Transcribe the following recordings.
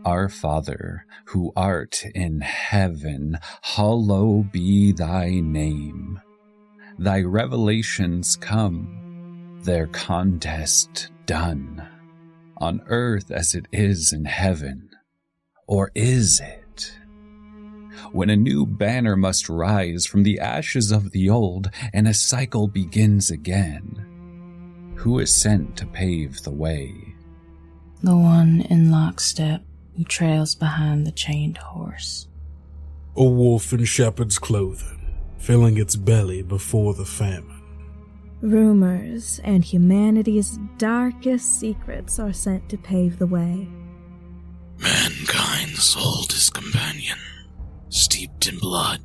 Our Father, who art in heaven, hallowed be thy name. Thy revelations come, their contest done, on earth as it is in heaven. Or is it? When a new banner must rise from the ashes of the old, and a cycle begins again, who is sent to pave the way? The one in lockstep who trails behind the chained horse. A wolf in shepherd's clothing, filling its belly before the famine. Rumors and humanity's darkest secrets are sent to pave the way. Mankind's oldest companion, steeped in blood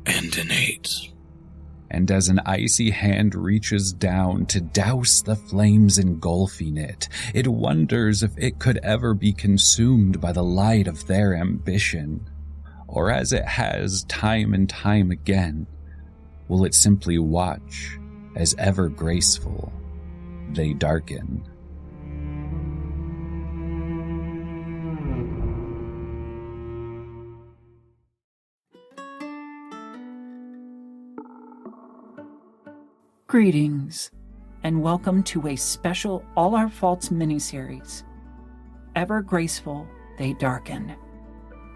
and in hate. And as an icy hand reaches down to douse the flames engulfing it, it wonders if it could ever be consumed by the light of their ambition. Or as it has time and time again, will it simply watch as ever graceful they darken? Greetings, and welcome to a special All Our Faults miniseries, Ever Graceful, They Darken,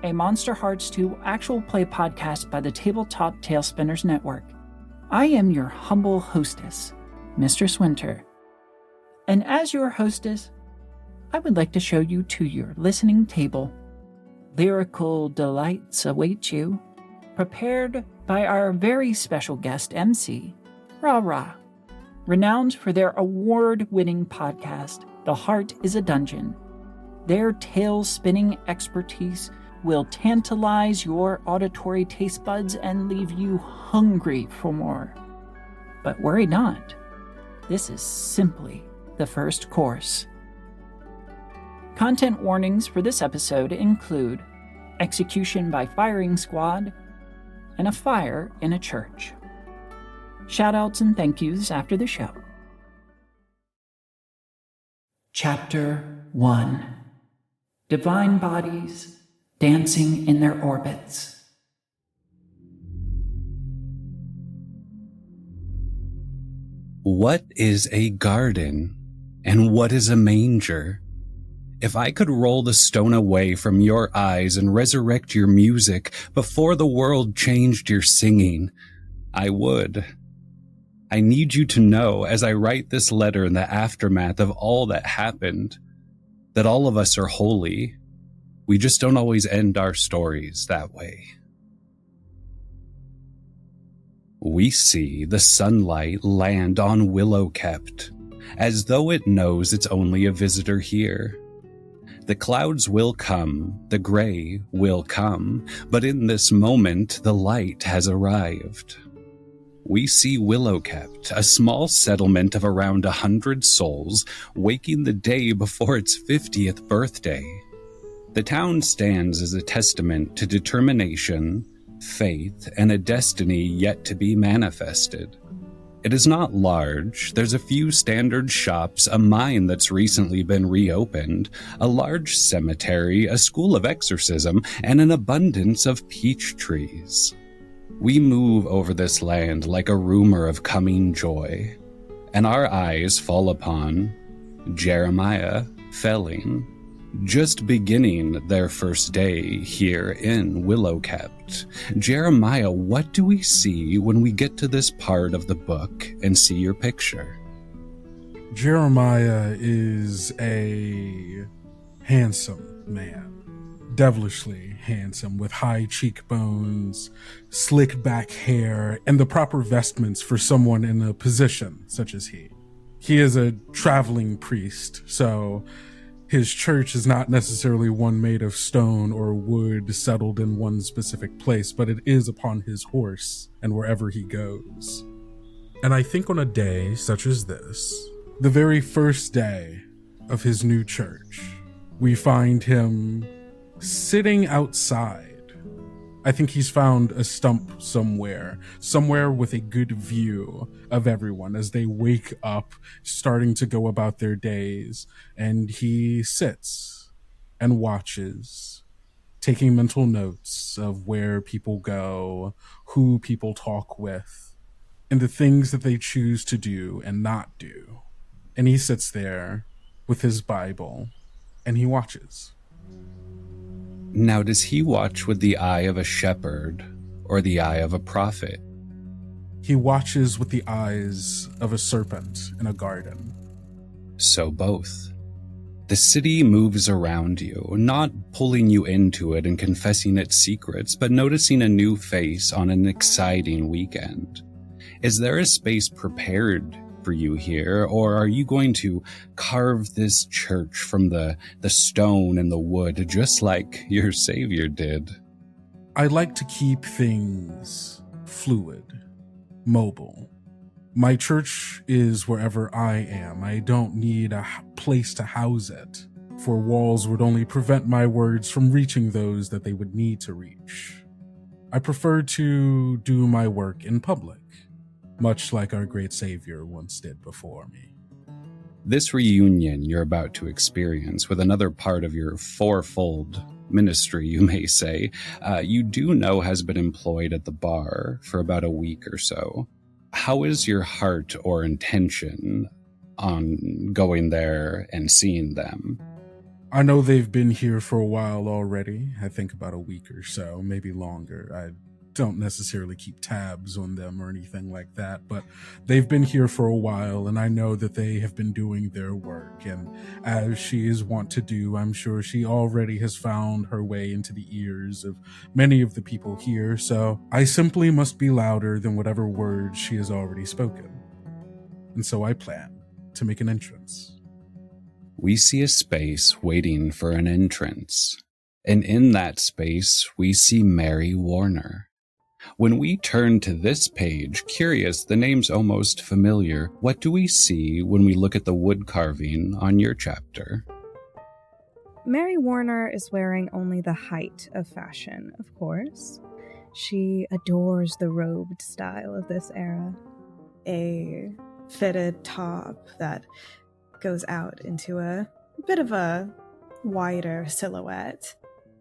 a Monster Hearts 2 actual play podcast by the Tabletop Talespinners Network. I am your humble hostess, Mistress Winter, and as your hostess, I would like to show you to your listening table. Lyrical delights await you, prepared by our very special guest MC, Rahrah, renowned for their award-winning podcast, The Heart is a Dungeon. Their tale-spinning expertise will tantalize your auditory taste buds and leave you hungry for more. But worry not, this is simply the first course. Content warnings for this episode include execution by firing squad and a fire in a church. Shoutouts and thank yous after the show. Chapter 1. Divine Bodies Dancing in Their Orbits. What is a garden, and what is a manger? If I could roll the stone away from your eyes and resurrect your music before the world changed your singing, I would. I need you to know, as I write this letter in the aftermath of all that happened, that all of us are holy. We just don't always end our stories that way. We see the sunlight land on Willowkept, as though it knows it's only a visitor here. The clouds will come, the gray will come, but in this moment the light has arrived. We see Willowkept, a small settlement of around 100 souls, waking the day before its 50th birthday. The town stands as a testament to determination, faith, and a destiny yet to be manifested. It is not large. There's a few standard shops, a mine that's recently been reopened, a large cemetery, a school of exorcism, and an abundance of peach trees. We move over this land like a rumor of coming joy, and our eyes fall upon Jeremiah Felling, just beginning their first day here in Willowkept. Jeremiah, what do we see when we get to this part of the book and see your picture? Jeremiah is a handsome man. Devilishly handsome, with high cheekbones, slick back hair, and the proper vestments for someone in a position such as he. He is a traveling priest, so his church is not necessarily one made of stone or wood settled in one specific place, but it is upon his horse and wherever he goes. And I think on a day such as this, the very first day of his new church, we find him sitting outside. I think he's found a stump somewhere with a good view of everyone as they wake up, starting to go about their days, and he sits and watches, taking mental notes of where people go, who people talk with, and the things that they choose to do and not do. And he sits there with his Bible and he watches. Now, does he watch with the eye of a shepherd or the eye of a prophet? He watches with the eyes of a serpent in a garden. So both. The city moves around you, not pulling you into it and confessing its secrets, but noticing a new face on an exciting weekend. Is there a space prepared for you here, or are you going to carve this church from the stone and the wood, just like your savior did? I like to keep things fluid, mobile. My church is wherever I am. I don't need a place to house it, for walls would only prevent my words from reaching those that they would need to reach. I prefer to do my work in public, much like our great savior once did before me. This reunion you're about to experience with another part of your fourfold ministry, you may say, you do know has been employed at the bar for about a week or so. How is your heart or intention on going there and seeing them? I know they've been here for a while already. I think about a week or so, maybe longer. I don't necessarily keep tabs on them or anything like that, but they've been here for a while, and I know that they have been doing their work. And as she is wont to do, I'm sure she already has found her way into the ears of many of the people here, so I simply must be louder than whatever words she has already spoken. And so I plan to make an entrance. We see a space waiting for an entrance, and in that space we see Mary Warner. When we turn to this page, curious, the name's almost familiar. What do we see when we look at the wood carving on your chapter? Mary Warner is wearing only the height of fashion, of course. She adores the robed style of this era. A fitted top that goes out into a bit of a wider silhouette,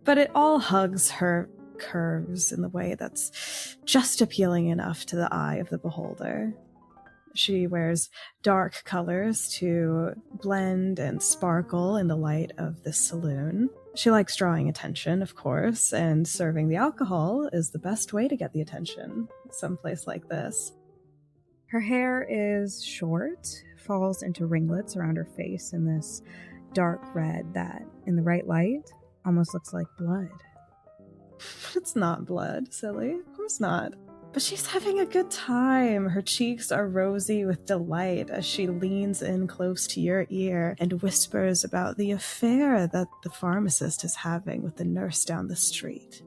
but it all hugs her curves in the way that's just appealing enough to the eye of the beholder. She wears dark colors to blend and sparkle in the light of this saloon. She likes drawing attention, of course, and serving the alcohol is the best way to get the attention at some place like this. Her hair is short, falls into ringlets around her face in this dark red that, in the right light, almost looks like blood. It's not blood, silly. Of course not. But she's having a good time. Her cheeks are rosy with delight as she leans in close to your ear and whispers about the affair that the pharmacist is having with the nurse down the street.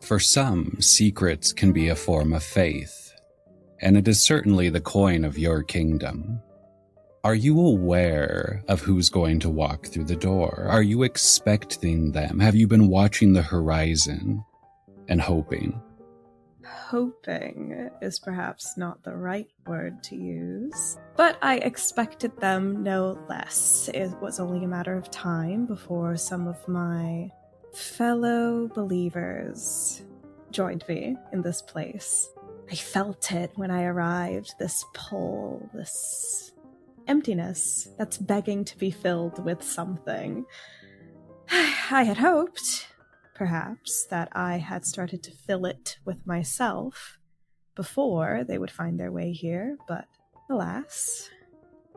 For some, secrets can be a form of faith, and it is certainly the coin of your kingdom. Are you aware of who's going to walk through the door? Are you expecting them? Have you been watching the horizon and hoping? Hoping is perhaps not the right word to use, but I expected them no less. It was only a matter of time before some of my fellow believers joined me in this place. I felt it when I arrived, this pull, this emptiness that's begging to be filled with something. I had hoped, perhaps, that I had started to fill it with myself before they would find their way here, but alas,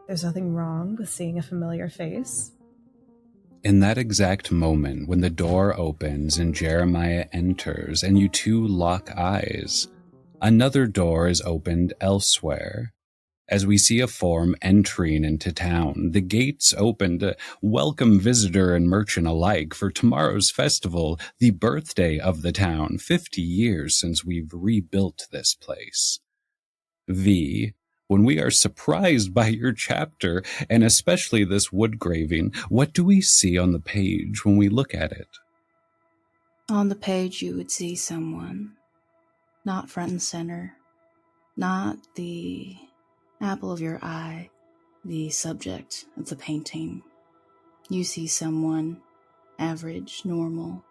there's nothing wrong with seeing a familiar face. In that exact moment, when the door opens and Jeremiah enters and you two lock eyes, another door is opened elsewhere. As we see a form entering into town, the gates open to welcome visitor and merchant alike for tomorrow's festival, the birthday of the town, 50 years since we've rebuilt this place. V, when we are surprised by your chapter, and especially this wood graving, what do we see on the page when we look at it? On the page, you would see someone, not front and center, not the apple of your eye, the subject of the painting, You see someone average, normal,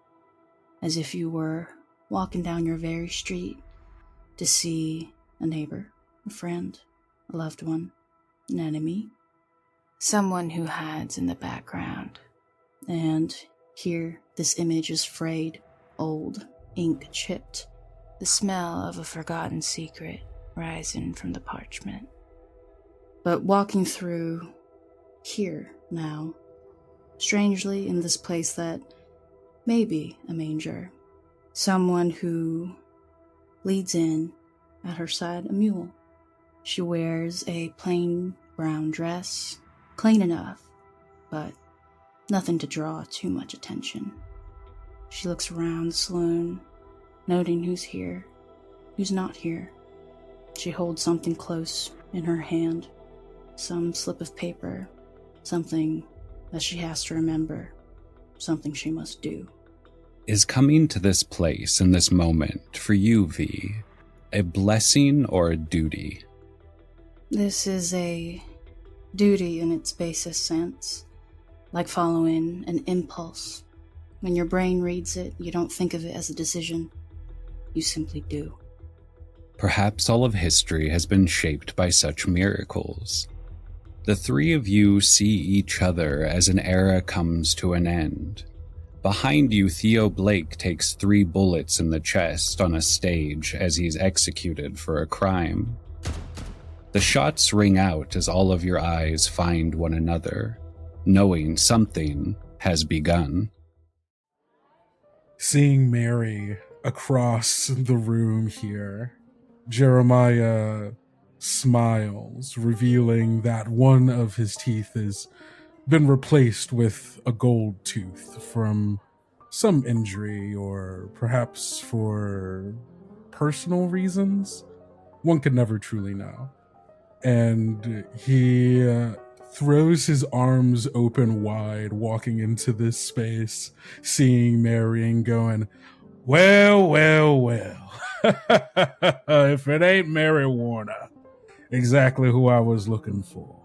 as if you were walking down your very street to see a neighbor, a friend, a loved one, an enemy, someone who hides in the background. And here, this image is frayed, old, ink chipped, the smell of a forgotten secret rising from the parchment. But walking through here now, strangely in this place that may be a manger, someone who leads in, at her side, a mule. She wears a plain brown dress, clean enough, but nothing to draw too much attention. She looks around the saloon, noting who's here, who's not here. She holds something close in her hand, some slip of paper, something that she has to remember, something she must do. Is coming to this place in this moment, for you, V, a blessing or a duty? This is a duty in its basest sense, like following an impulse. When your brain reads it, you don't think of it as a decision. You simply do. Perhaps all of history has been shaped by such miracles. The three of you see each other as an era comes to an end. Behind you, Theo Blake takes 3 bullets in the chest on a stage as he's executed for a crime. The shots ring out as all of your eyes find one another, knowing something has begun. Seeing Mary across the room here, Jeremiah smiles, revealing that one of his teeth has been replaced with a gold tooth from some injury or perhaps for personal reasons. One could never truly know. And he throws his arms open wide, walking into this space, seeing Mary and going, well, well, well. If it ain't Mary Warner, exactly who I was looking for.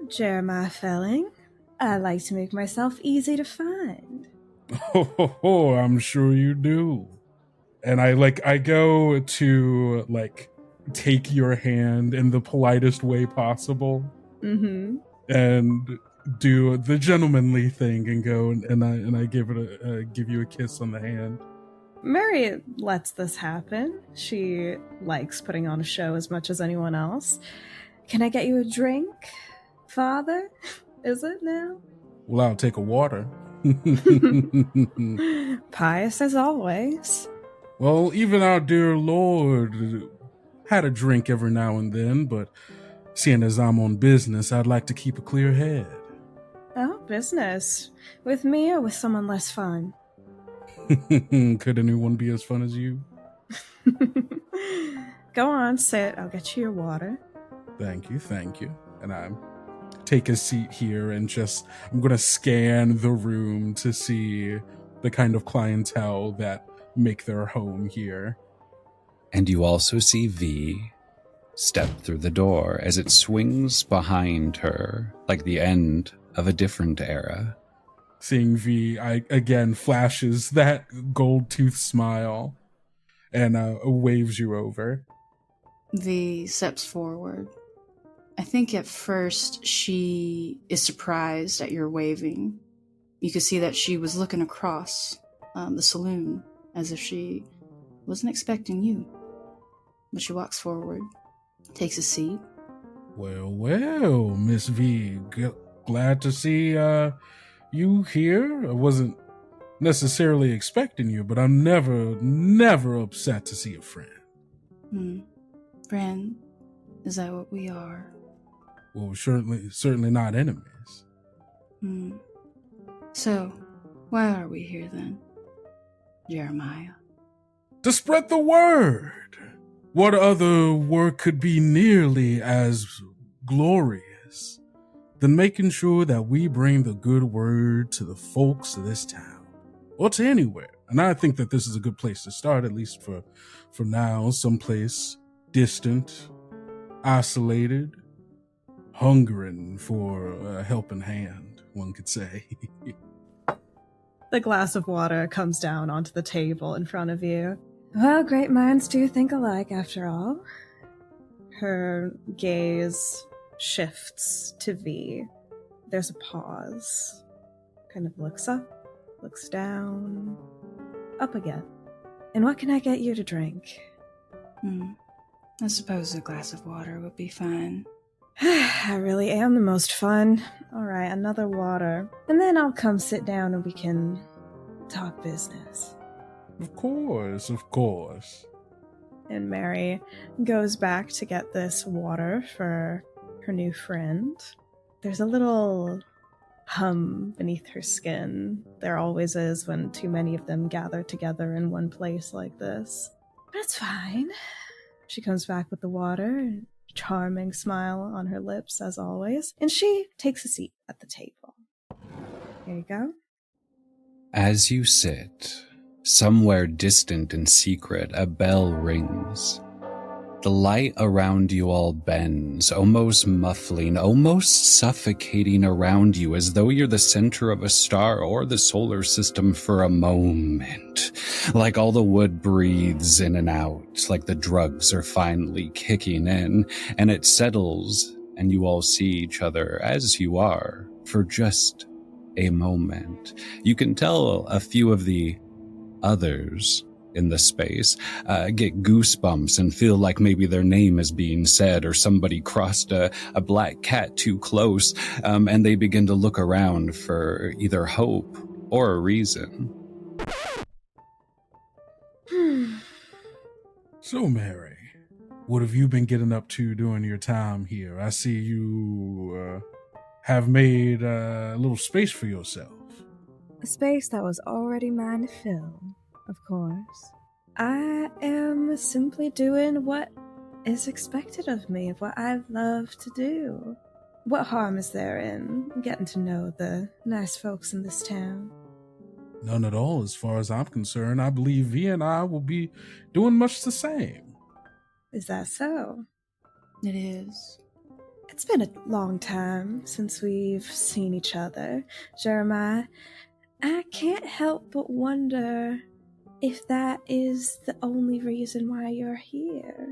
Jeremiah Felling, I like to make myself easy to find. Oh, I'm sure you do. And I go to take your hand in the politest way possible. Mm-hmm. And do the gentlemanly thing and go and I give you a kiss on the hand. Mary lets this happen. She likes putting on a show as much as anyone else. Can I get you a drink, Father? Is it now? Well, I'll take a water. Pious as always. Well, even our dear Lord had a drink every now and then, but seeing as I'm on business, I'd like to keep a clear head. Oh, business. With me or with someone less fun? Could anyone be as fun as you? Go on, sit. I'll get you your water. Thank you. And I take a seat here and I'm going to scan the room to see the kind of clientele that make their home here. And you also see V step through the door as it swings behind her like the end of a different era. Seeing V, I again flashes that gold tooth smile and waves you over. V steps forward. I think at first she is surprised at your waving. You could see that she was looking across the saloon as if she wasn't expecting you. But she walks forward, takes a seat. Well, Miss V, glad to see you here. I wasn't necessarily expecting you, but I'm never upset to see a friend. Friend, is that what we are? Well, certainly not enemies. So, why are we here then, Jeremiah? To spread the word. What other work could be nearly as glorious than making sure that we bring the good word to the folks of this town, or to anywhere? And I think that this is a good place to start, at least for now, someplace distant, isolated, hungering for a helping hand. one could say. The glass of water comes down onto the table in front of you. Well, great minds do think alike, after all. Her gaze shifts to V. There's a pause. Kind of looks up, looks down, up again. And what can I get you to drink? I suppose a glass of water would be fine. I really am the most fun. All right, another water. And then I'll come sit down and we can talk business. Of course, of course. And Mary goes back to get this water for her new friend. There's a little hum beneath her skin. There always is when too many of them gather together in one place like this. But it's fine. She comes back with the water, charming smile on her lips as always, and she takes a seat at the table. Here you go. As you sit, somewhere distant and secret, a bell rings. The light around you all bends, almost muffling, almost suffocating around you, as though you're the center of a star or the solar system for a moment. Like all the wood breathes in and out, like the drugs are finally kicking in, and it settles, and you all see each other as you are, for just a moment. You can tell a few of the others in the space get goosebumps and feel like maybe their name is being said, or somebody crossed a black cat too close, and they begin to look around for either hope or a reason. So, Mary, what have you been getting up to during your time here? I see you have made a little space for yourself. A space that was already mine to fill, of course. I am simply doing what is expected of me, what I love to do. What harm is there in getting to know the nice folks in this town? None at all, as far as I'm concerned. I believe V and I will be doing much the same. Is that so? It is. It's been a long time since we've seen each other, Jeremiah. I can't help but wonder if that is the only reason why you're here.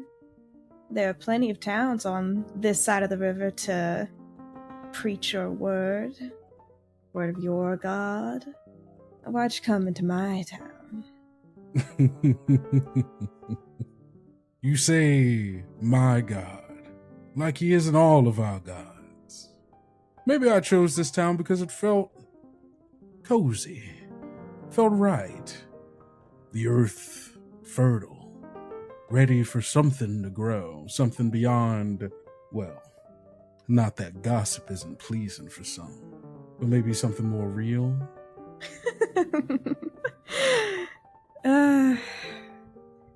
There are plenty of towns on this side of the river to preach your word of your God. Why'd you come into my town? You say, my God, like he isn't all of our gods. Maybe I chose this town because it felt cozy, felt right. The earth fertile, ready for something to grow, something beyond, well, not that gossip isn't pleasing for some, but maybe something more real.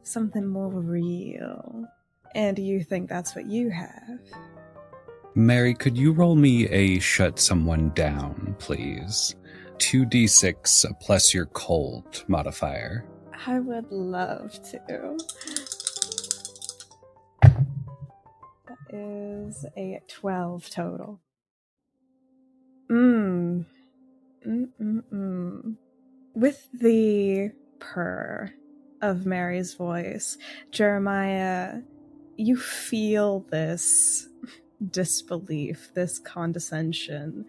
Something more real. And you think that's what you have? Mary, could you roll me a shut someone down, please? 2d6 plus your cold modifier. I would love to. That is a 12 total. With the purr of Mary's voice, Jeremiah, you feel this disbelief, this condescension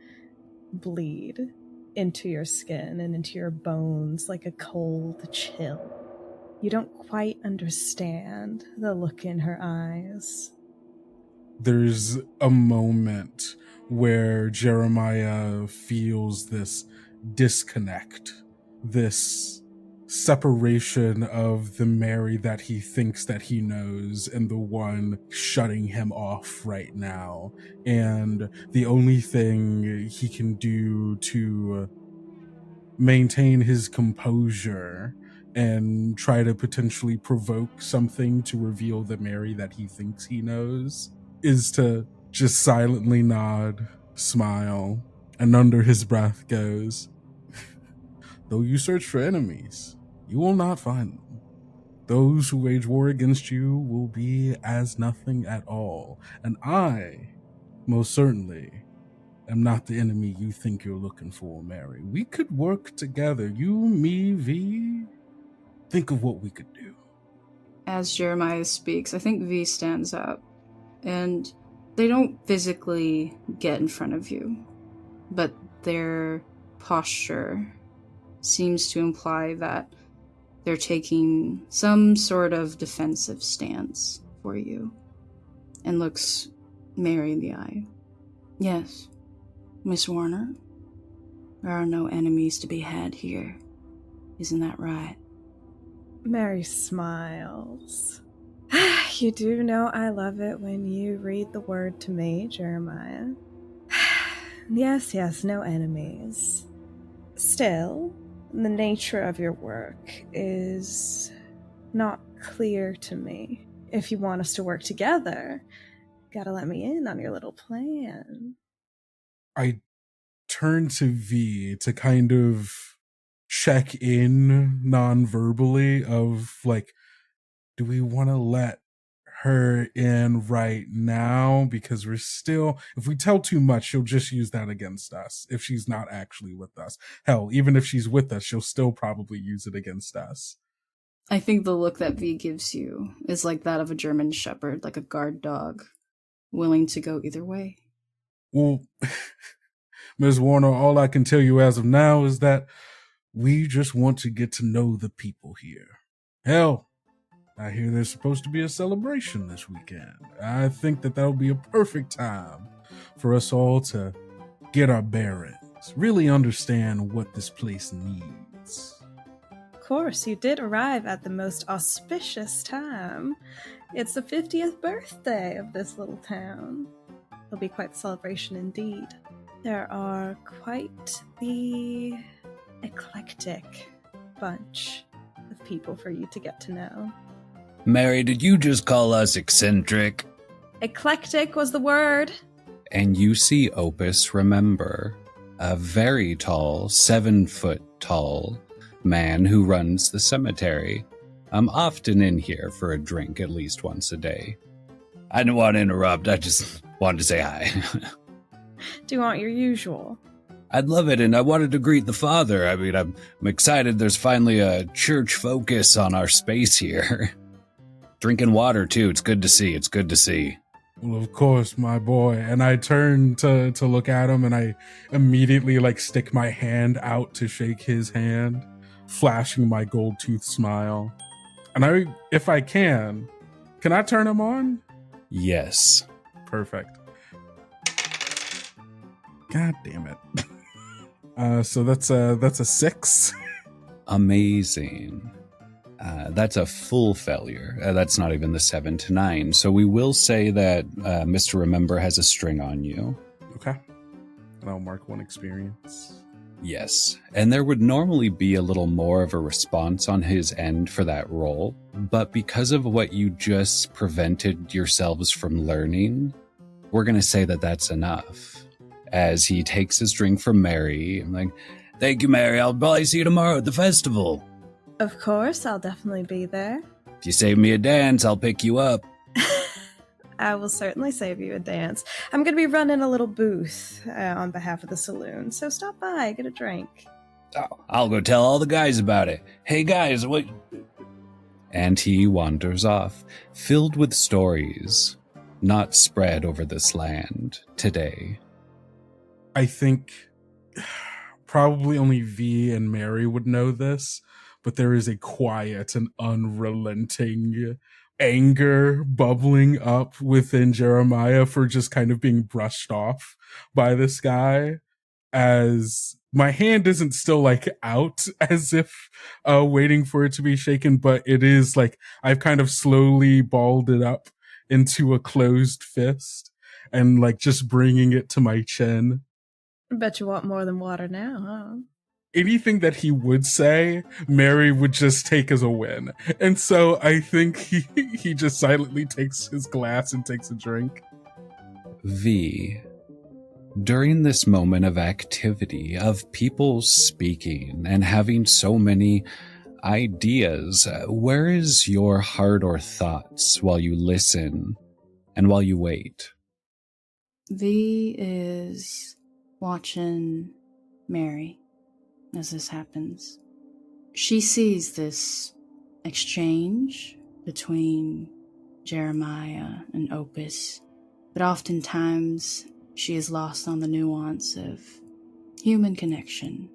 bleed into your skin and into your bones like a cold chill. You don't quite understand the look in her eyes. There's a moment where Jeremiah feels this disconnect, this separation of the Mary that he thinks that he knows and the one shutting him off right now. And the only thing he can do to maintain his composure and try to potentially provoke something to reveal the Mary that he thinks he knows is to just silently nod, smile, and under his breath goes, "Though you search for enemies, you will not find them. Those who wage war against you will be as nothing at all. And I, most certainly, am not the enemy you think you're looking for, Mary. We could work together. You, me, V. Think of what we could do. As Jeremiah speaks, I think V stands up, and they don't physically get in front of you, but their posture seems to imply that they're taking some sort of defensive stance for you, and looks Mary in the eye. Yes, Miss Warner, there are no enemies to be had here. Isn't that right? Mary smiles. You do know I love it when you read the word to me, Jeremiah. Yes, no enemies. Still, the nature of your work is not clear to me. If you want us to work together, gotta let me in on your little plan. I turn to V to kind of check in non-verbally of like, do we want to let her in right now? Because we're still, if we tell too much, she'll just use that against us if she's not actually with us. Hell, even if she's with us, she'll still probably use it against us. I think the look that V gives you is like that of a German shepherd, like a guard dog, willing to go either way. Well, Ms. Warner, all I can tell you as of now is that we just want to get to know the people here. Hell, I hear there's supposed to be a celebration this weekend. I think that that'll be a perfect time for us all to get our bearings, really understand what this place needs. Of course, you did arrive at the most auspicious time. It's the 50th birthday of this little town. It'll be quite the celebration indeed. There are quite the eclectic bunch of people for you to get to know. Mary, did you just call us eccentric? Eclectic was the word. And you see Opus Remember, a very tall, 7-foot tall man who runs the cemetery. I'm often in here for a drink at least once a day. I didn't want to interrupt, I just wanted to say hi. Do you want your usual? I'd love it, and I wanted to greet the father. I mean, I'm excited there's finally a church focus on our space here. Drinking water, too. It's good to see. Well, of course, my boy. And I turn to look at him, and I immediately, stick my hand out to shake his hand, flashing my gold tooth smile. And if I can I turn him on? Yes. Perfect. God damn it. So that's a 6. Amazing. That's a full failure. That's not even the 7 to 9. So we will say that Mr. Remember has a string on you. Okay. And I'll mark 1 experience. Yes. And there would normally be a little more of a response on his end for that roll. But because of what you just prevented yourselves from learning, we're going to say that that's enough. As he takes his drink from Mary, I'm like, thank you, Mary. I'll probably see you tomorrow at the festival. Of course, I'll definitely be there. If you save me a dance, I'll pick you up. I will certainly save you a dance. I'm going to be running a little booth on behalf of the saloon, so stop by, get a drink. Oh, I'll go tell all the guys about it. Hey, guys, what... And he wanders off, filled with stories not spread over this land today. I think probably only V and Mary would know this, but there is a quiet and unrelenting anger bubbling up within Jeremiah for just kind of being brushed off by this guy, as my hand isn't still out as if waiting for it to be shaken, but it is I've kind of slowly balled it up into a closed fist and just bringing it to my chin. I bet you want more than water now, huh? Anything that he would say, Mary would just take as a win. And so I think he just silently takes his glass and takes a drink. V, during this moment of activity, of people speaking and having so many ideas, where is your heart or thoughts while you listen and while you wait? V is watching Mary as this happens. She sees this exchange between Jeremiah and Opus, but oftentimes she is lost on the nuance of human connection.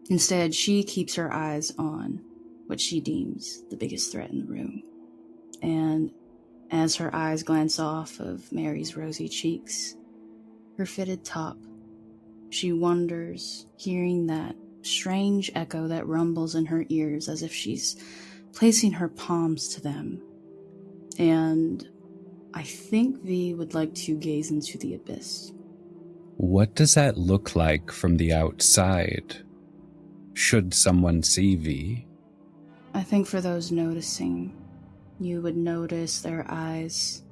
Instead, she keeps her eyes on what she deems the biggest threat in the room. And as her eyes glance off of Mary's rosy cheeks, her fitted top, she wonders, hearing that strange echo that rumbles in her ears as if she's placing her palms to them. And I think V would like to gaze into the abyss. What does that look like from the outside? Should someone see V? I think for those noticing, you would notice their eyes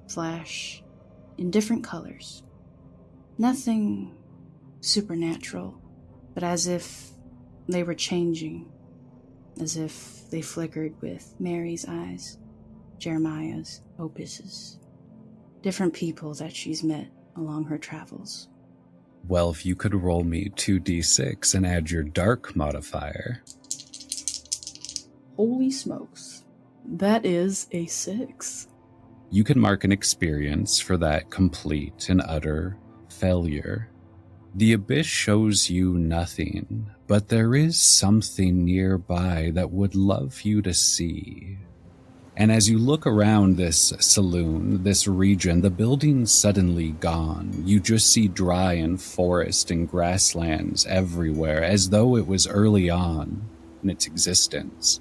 flash in different colors. Nothing supernatural, but as if they were changing, as if they flickered with Mary's eyes, Jeremiah's, Opus's, different people that she's met along her travels. Well, if you could roll me 2d6 and add your dark modifier. Holy smokes. That is a 6. You can mark an experience for that complete and utter failure. The abyss shows you nothing, but there is something nearby that would love you to see. And as you look around this saloon, this region, the building's suddenly gone. You just see dry and forest and grasslands everywhere, as though it was early on in its existence.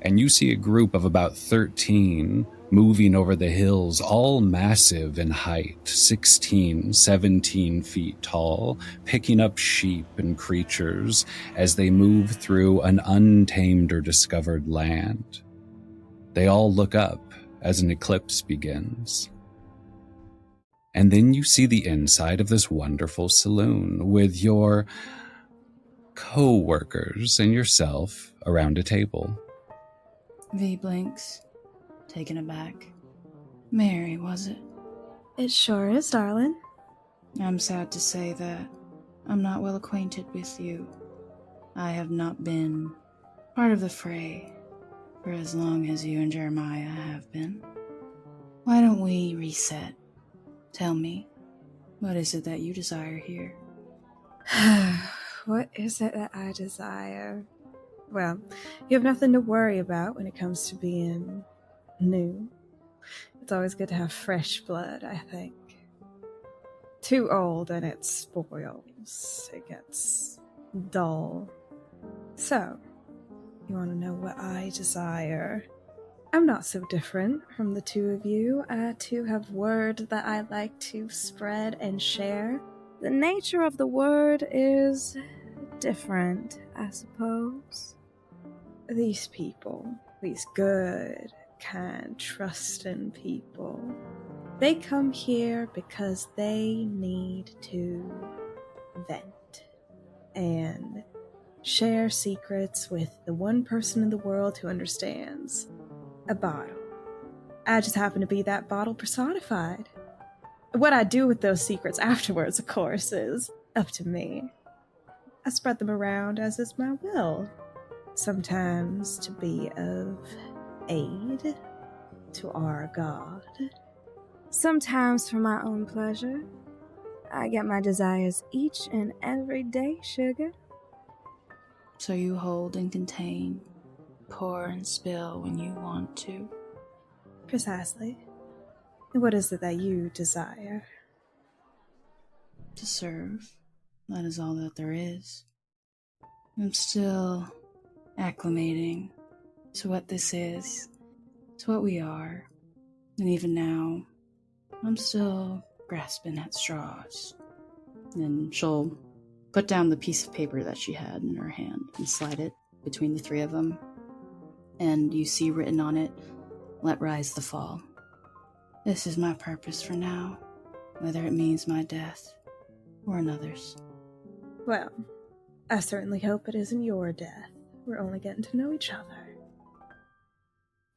And you see a group of about 13 moving over the hills, all massive in height, 16, 17 feet tall, picking up sheep and creatures as they move through an untamed or discovered land. They all look up as an eclipse begins. And then you see the inside of this wonderful saloon with your coworkers and yourself around a table. V blinks, taken aback. Mary, was it? It sure is, darling. I'm sad to say that I'm not well acquainted with you. I have not been part of the fray for as long as you and Jeremiah have been. Why don't we reset? Tell me, what is it that you desire here? What is it that I desire? Well, you have nothing to worry about when it comes to being new. It's always good to have fresh blood, I think. Too old and it spoils. It gets dull. So, you want to know what I desire? I'm not so different from the two of you. I too have word that I like to spread and share. The nature of the word is different, I suppose. These people, these good, kind, trusting people, they come here because they need to vent and share secrets with the one person in the world who understands. A bottle. I just happen to be that bottle personified. What I do with those secrets afterwards, of course, is up to me. I spread them around as is my will. Sometimes to be of aid to our God. Sometimes for my own pleasure. I get my desires each and every day, sugar. So you hold and contain, pour and spill when you want to. Precisely. What is it that you desire? To serve. That is all that there is. I'm still acclimating to what this is, to what we are. And even now, I'm still grasping at straws. And she'll put down the piece of paper that she had in her hand and slide it between the three of them. And you see written on it, "Let rise the fall." This is my purpose for now, whether it means my death or another's. Well, I certainly hope it isn't your death. We're only getting to know each other.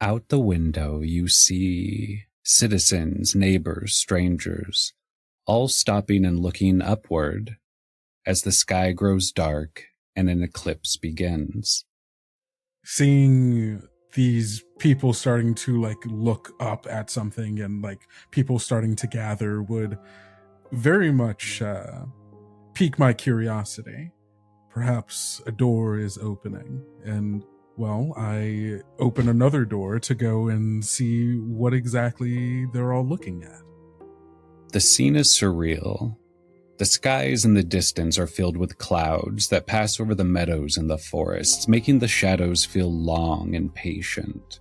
Out the window, you see citizens, neighbors, strangers, all stopping and looking upward as the sky grows dark and an eclipse begins. Seeing these people starting to look up at something and people starting to gather would very much pique my curiosity. Perhaps a door is opening, and well, I open another door to go and see what exactly they're all looking at. The scene is surreal. The skies in the distance are filled with clouds that pass over the meadows and the forests, making the shadows feel long and patient.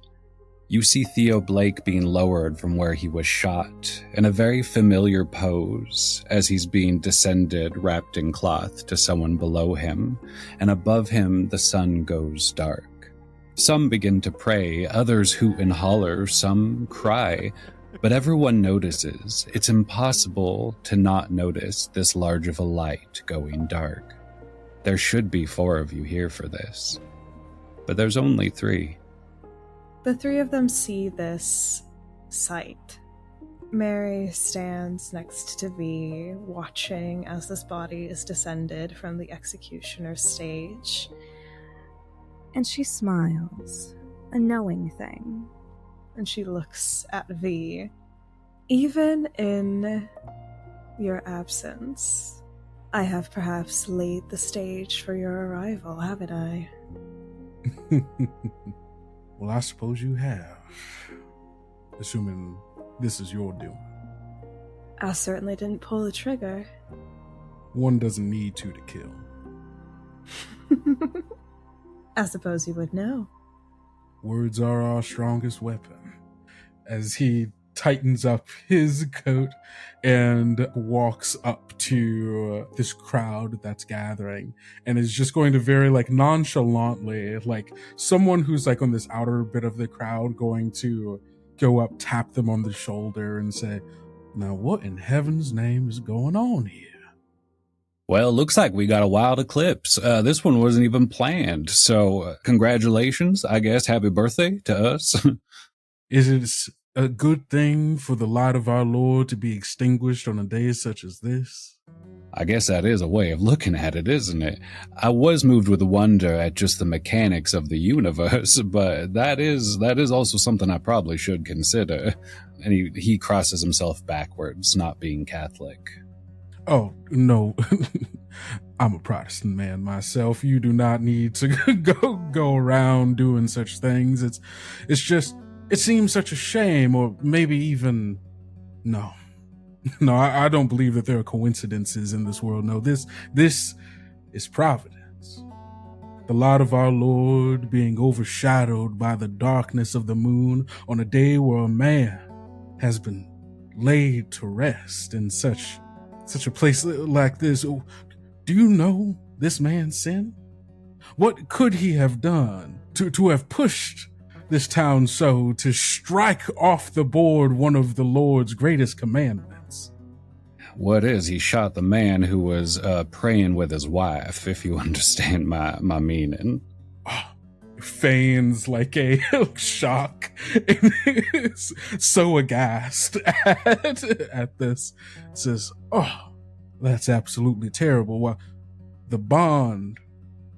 You see Theo Blake being lowered from where he was shot in a very familiar pose as he's being descended wrapped in cloth to someone below him, and above him the sun goes dark. Some begin to pray, others hoot and holler, some cry. But everyone notices it's impossible to not notice this large of a light going dark. There should be 4 of you here for this, but there's only 3. The 3 of them see this sight. Mary stands next to V, watching as this body is descended from the executioner's stage. And she smiles, a knowing thing. And she looks at V. Even in your absence, I have perhaps laid the stage for your arrival, haven't I? Well, I suppose you have. Assuming this is your doing. I certainly didn't pull the trigger. One doesn't need to kill. I suppose you would know. Words are our strongest weapon. As he tightens up his coat and walks up to this crowd that's gathering and is just going to very nonchalantly, like someone who's on this outer bit of the crowd, going to go up, tap them on the shoulder and say, "Now what in heaven's name is going on here?" Well, looks like we got a wild eclipse. This one wasn't even planned, so congratulations, I guess. Happy birthday to us. Is it a good thing for the light of our Lord to be extinguished on a day such as this? I guess that is a way of looking at it, isn't it? I was moved with wonder at just the mechanics of the universe, but that is also something I probably should consider. And he crosses himself backwards, not being Catholic. Oh, no. I'm a Protestant man myself. You do not need to go around doing such things. It's just, it seems such a shame, or maybe even, no, I don't believe that there are coincidences in this world. No, this is providence. The light of our Lord being overshadowed by the darkness of the moon on a day where a man has been laid to rest in such a place like this. Do you know this man's sin? What could he have done to have pushed this town so to strike off the board one of the Lord's greatest commandments? What is? He shot the man who was praying with his wife, if you understand my meaning. Oh, feigns a shock and is so aghast at this. Says, "Oh, that's absolutely terrible. Well, the bond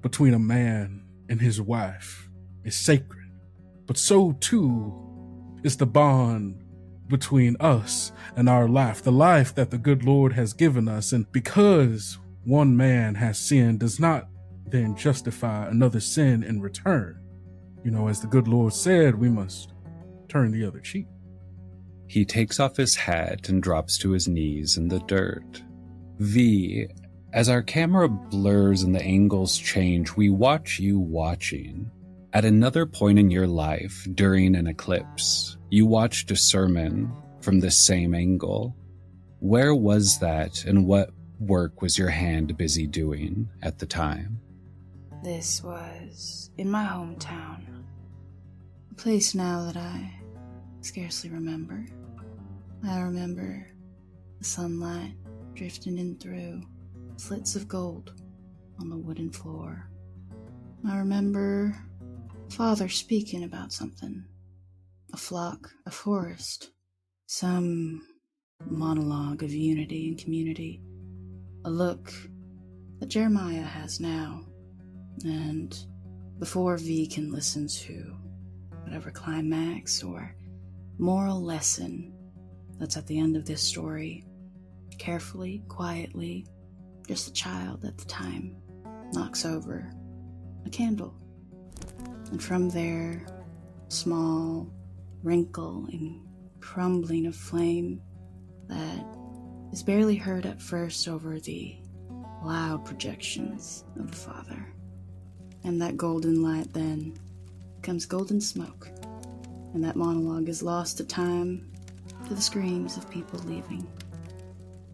between a man and his wife is sacred. But so too is the bond between us and our life, the life that the good Lord has given us. And because one man has sinned does not then justify another sin in return. As the good Lord said, we must turn the other cheek." He takes off his hat and drops to his knees in the dirt. V, as our camera blurs and the angles change, we watch you watching. At another point in your life, during an eclipse, you watched a sermon from this same angle. Where was that, and what work was your hand busy doing at the time? This was in my hometown, a place now that I scarcely remember. I remember the sunlight drifting in through slits of gold on the wooden floor. I remember Father speaking about something. A flock, a forest, some a monologue of unity and community, a look that Jeremiah has now, and before V can listen to whatever climax or moral lesson that's at the end of this story, carefully, quietly, just a child at the time, knocks over a candle. And from there, small wrinkle and crumbling of flame that is barely heard at first over the loud projections of the Father. And that golden light then becomes golden smoke, and that monologue is lost to time, to the screams of people leaving.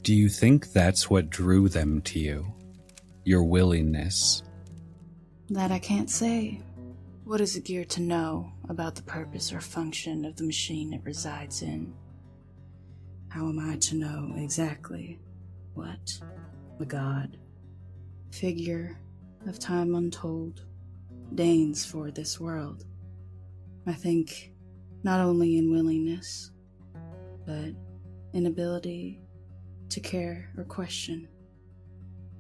Do you think that's what drew them to you? Your willingness? That I can't say. What is a gear to know about the purpose or function of the machine it resides in? How am I to know exactly what the God, figure of time untold, deigns for this world? I think not only in willingness, but in ability to care or question.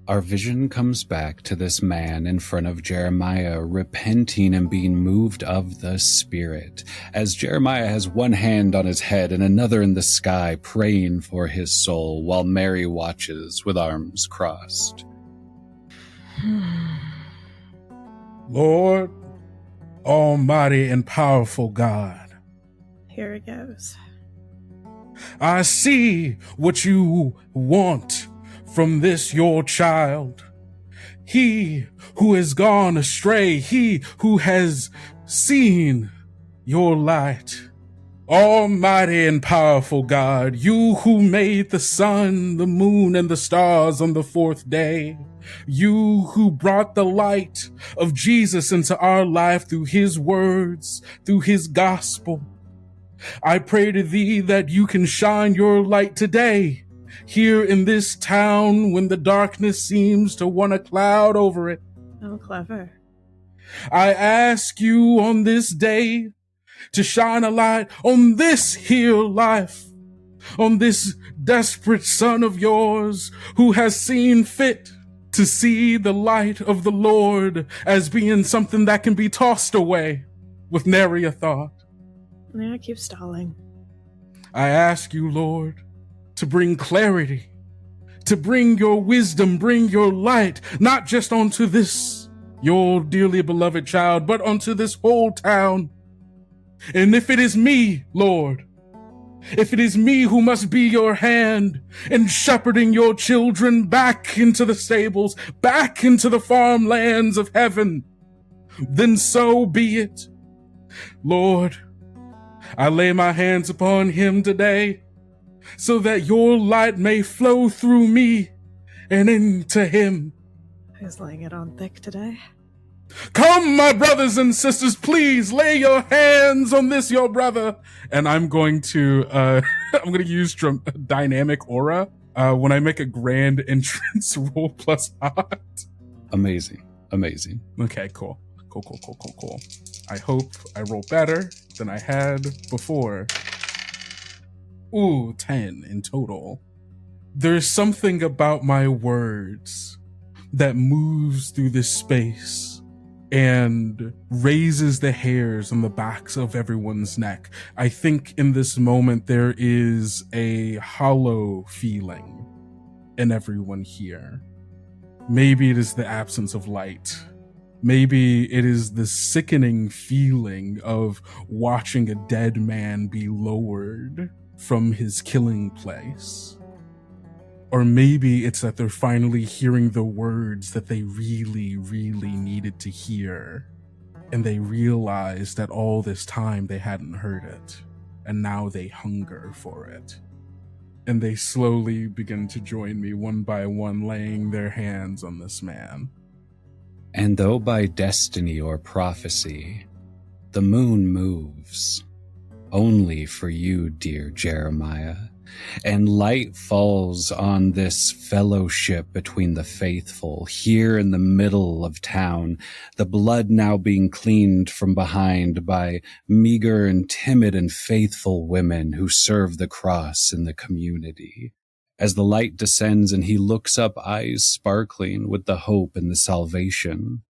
Our vision comes back to this man in front of Jeremiah, repenting and being moved of the Spirit, as Jeremiah has one hand on his head and another in the sky, praying for his soul, while Mary watches with arms crossed. Lord, almighty and powerful God, Here it goes. I see what you want from this your child. He who has gone astray, he who has seen your light. Almighty and powerful God, you who made the sun, the moon, and the stars on the fourth day, you who brought the light of Jesus into our life through his words, through his gospel, I pray to thee that you can shine your light today, here in this town when the darkness seems to want to cloud over it. Oh, clever. I ask you on this day to shine a light on this here life, on this desperate son of yours who has seen fit to see the light of the Lord as being something that can be tossed away with nary a thought. Yeah, I keep stalling. I ask you, Lord, to bring clarity, to bring your wisdom, bring your light, not just onto this, your dearly beloved child, but onto this whole town. And if it is me, Lord, if it is me who must be your hand in shepherding your children back into the stables, back into the farmlands of heaven, then so be it. Lord, I lay my hands upon him today so that your light may flow through me and into him. Who's laying it on thick today? Come, my brothers and sisters, please lay your hands on this, your brother. And I'm going to, use dynamic aura, when I make a grand entrance roll plus hot. Amazing. Amazing. Okay, cool. Cool. I hope I roll better than I had before. Ooh, 10 in total. There's something about my words that moves through this space and raises the hairs on the backs of everyone's neck. I think in this moment there is a hollow feeling in everyone here. Maybe it is the absence of light. Maybe it is the sickening feeling of watching a dead man be lowered from his killing place. Or maybe it's that they're finally hearing the words that they really, really needed to hear. And they realize that all this time they hadn't heard it. And now they hunger for it. And they slowly begin to join me one by one, laying their hands on this man. And though by destiny or prophecy, the moon moves, only for you, dear Jeremiah, And light falls on this fellowship between the faithful here in the middle of town, the blood now being cleaned from behind by meager and timid and faithful women who serve the cross in the community. As the light descends and he looks up, eyes sparkling with the hope and the salvation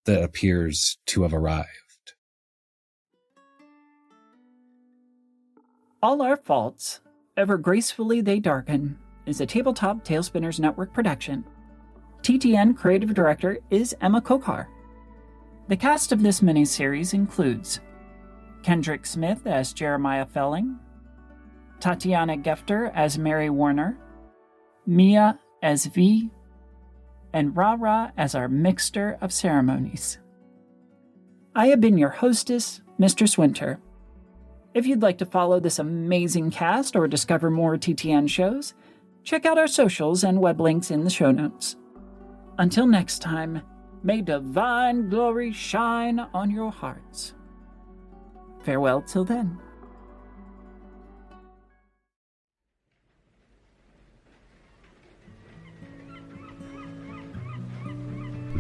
that appears to have arrived. All Our Faults, Ever Gracefully They Darken, is a Tabletop Tailspinners Network production. TTN Creative Director is Emma Kokar. The cast of this miniseries includes Kendrick Smith as Jeremiah Felling, Tatiana Gefter as Mary Warner, Mia as V, and Rahrah as our Mxter of Ceremonies. I have been your hostess, Mistress Winter. If you'd like to follow this amazing cast or discover more TTN shows, check out our socials and web links in the show notes. Until next time, may divine glory shine on your hearts. Farewell till then.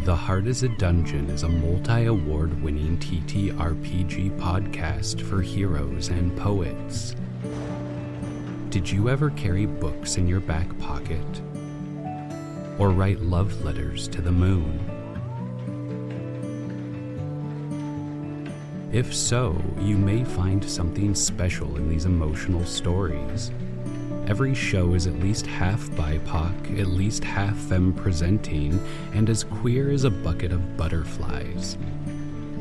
The Heart is a Dungeon is a multi-award-winning TTRPG podcast for heroes and poets. Did you ever carry books in your back pocket? Or write love letters to the moon? If so, you may find something special in these emotional stories. Every show is at least half BIPOC, at least half femme presenting, and as queer as a bucket of butterflies.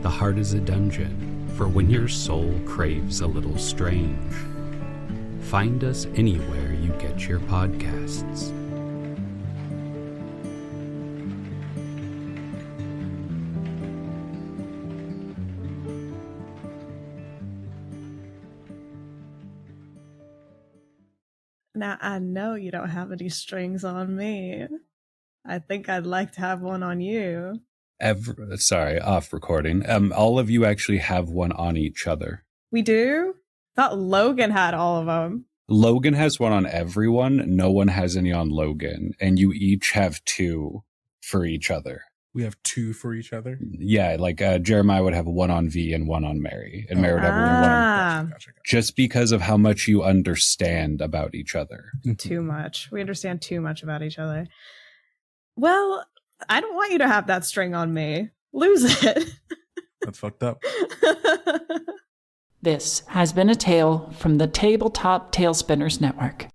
The Heart is a Dungeon, for when your soul craves a little strange. Find us anywhere you get your podcasts. Now, I know you don't have any strings on me. I think I'd like to have one on you. Sorry, off recording. All of you actually have one on each other. We do? Thought Logan had all of them. Logan has one on everyone. No one has any on Logan. And you each have two for each other. We have two for each other? Yeah, like Jeremiah would have one on V and one on Mary. And Mary would have one on... Gotcha. Just because of how much you understand about each other. Too much. We understand too much about each other. Well, I don't want you to have that string on me. Lose it. That's fucked up. This has been a tale from the Tabletop Tailspinners Network.